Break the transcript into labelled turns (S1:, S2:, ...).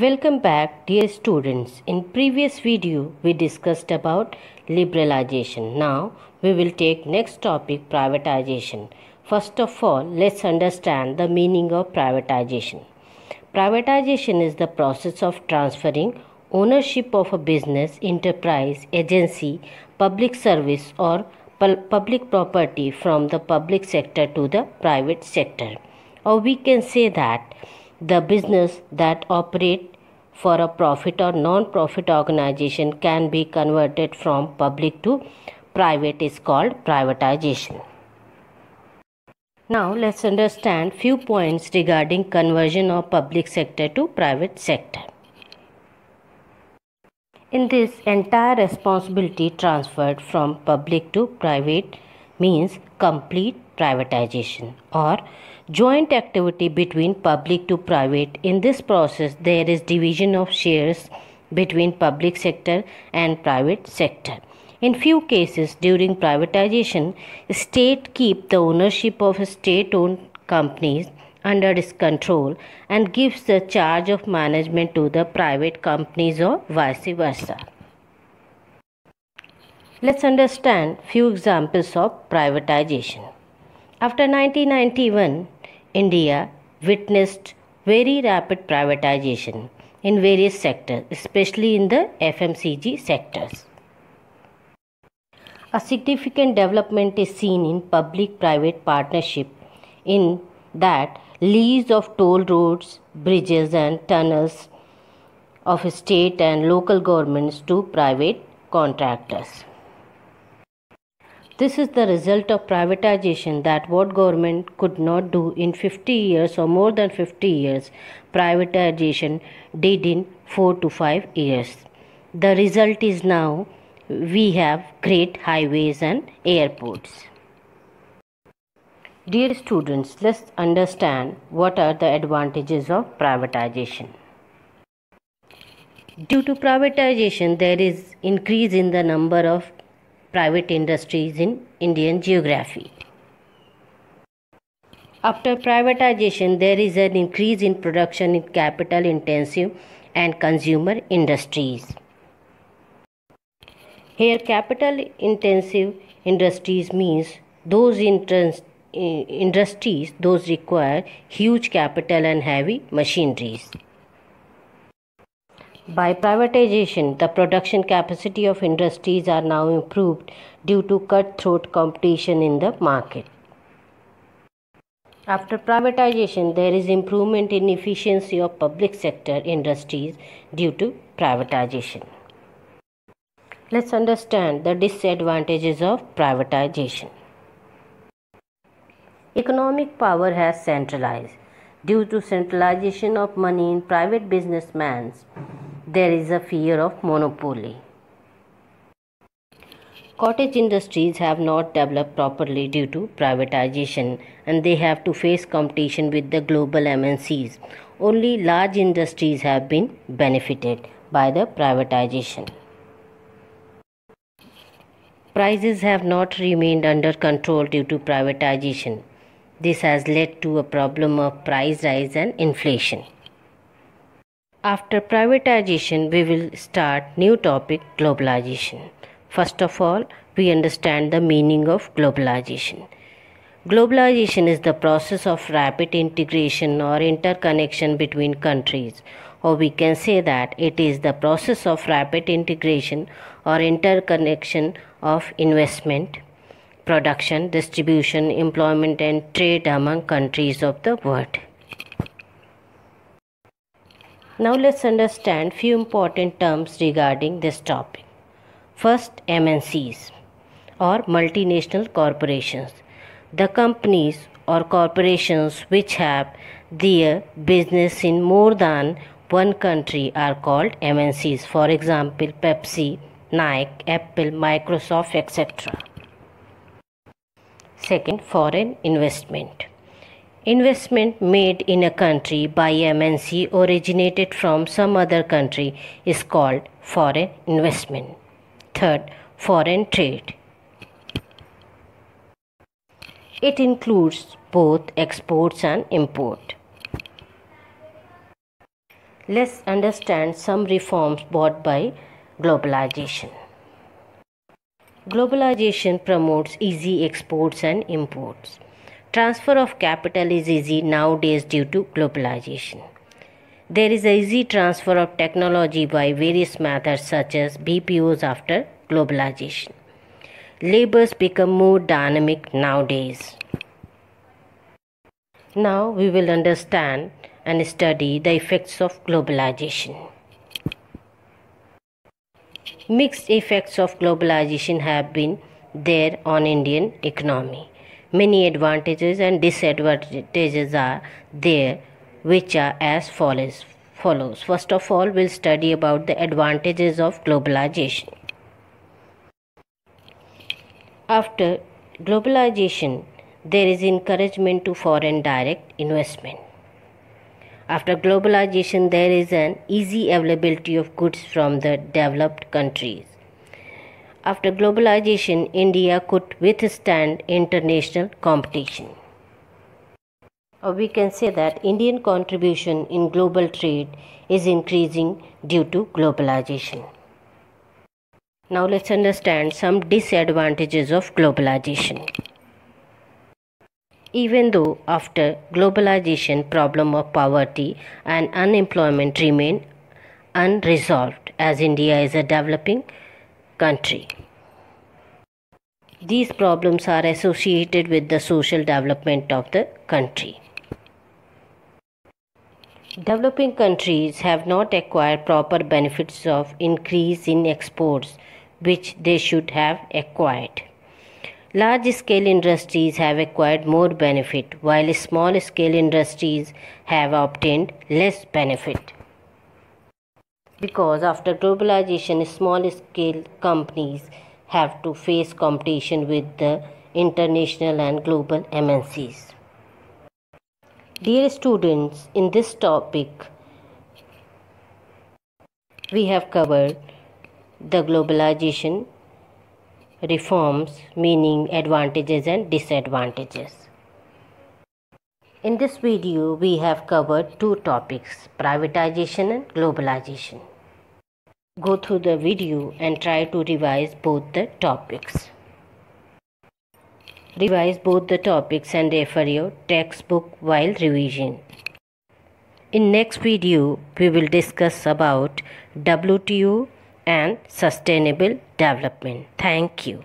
S1: Welcome back, dear students. In previous video we discussed about liberalization. Now we will take next topic, privatization. First of all, let's understand the meaning of privatization. Privatization is the process of transferring ownership of a business, enterprise, agency, public service or public property from the public sector to the private sector. Or we can say that the business that operate for a profit or non-profit organization can be converted from public to private is called privatization. Now let's understand few points regarding conversion of public sector to private sector. In this, entire responsibility transferred from public to private means complete privatization or joint activity between public to private. In this process, there is division of shares between public sector and private sector. In few cases during privatization, state keep the ownership of state-owned companies under its control and gives the charge of management to the private companies or vice versa. Let's understand few examples of privatization. After 1991, India witnessed very rapid privatization in various sectors, especially in the FMCG sectors. A significant development is seen in public-private partnership in that lease of toll roads, bridges and tunnels of state and local governments to private contractors. This is the result of privatization, that what government could not do in 50 years or more than 50 years, privatization did in 4 to 5 years. The result is now we have great highways and airports. Dear students, let's understand what are the advantages of privatization. Due to privatization, there is increase in the number of private industries in Indian geography. After privatization, there is an increase in production in capital intensive and consumer industries. Here, capital intensive industries means those industries those require huge capital and heavy machineries. By privatization, the production capacity of industries are now improved due to cutthroat competition in the market. After privatization, there is improvement in efficiency of public sector industries due to privatization. Let's understand the disadvantages of privatization. Economic power has centralized. Due to centralization of money in private businessmen, there is a fear of monopoly. Cottage industries have not developed properly due to privatization and they have to face competition with the global MNCs. Only large industries have been benefited by the privatization. Prices have not remained under control due to privatization. This has led to a problem of price rise and inflation. After privatization, we will start new topic, globalization. First of all, we understand the meaning of globalization. Globalization is the process of rapid integration or interconnection between countries, or we can say that it is the process of rapid integration or interconnection of investment, production, distribution, employment and trade among countries of the world. Now let's understand few important terms regarding this topic. First, MNCs or multinational corporations. The companies or corporations which have their business in more than one country are called MNCs. For example, Pepsi, Nike, Apple, Microsoft, etc. Second, foreign investment. Investment made in a country by MNC originated from some other country is called foreign investment. Third, foreign trade. It includes both exports and import. Let's understand some reforms brought by globalization. Globalization promotes easy exports and imports. Transfer of capital is easy nowadays due to globalization. There is a easy transfer of technology by various methods such as BPOs after globalization. Labors become more dynamic nowadays. Now we will understand and study the effects of globalization. Mixed effects of globalization have been there on Indian economy. Many advantages and disadvantages are there, which are as follows. First of all, we'll study about the advantages of globalization. After globalization, there is encouragement to foreign direct investment. After globalization, there is an easy availability of goods from the developed countries. After globalization, India could withstand international competition. Or we can say that Indian contribution in global trade is increasing due to globalization. Now let's understand some disadvantages of globalization. Even though after globalization, problem of poverty and unemployment remain unresolved as India is a developing country. These problems are associated with the social development of the country. Developing countries have not acquired proper benefits of increase in exports which they should have acquired. Large-scale industries have acquired more benefit while small-scale industries have obtained less benefit. Because after globalization, small-scale companies have to face competition with the international and global MNCs. Dear students, in this topic, we have covered the globalization reforms, meaning advantages and disadvantages. In this video, we have covered two topics, privatization and globalization. Go through the video and try to revise both the topics. Revise both the topics and refer your textbook while revision. In next video, we will discuss about WTO and sustainable development. Thank you.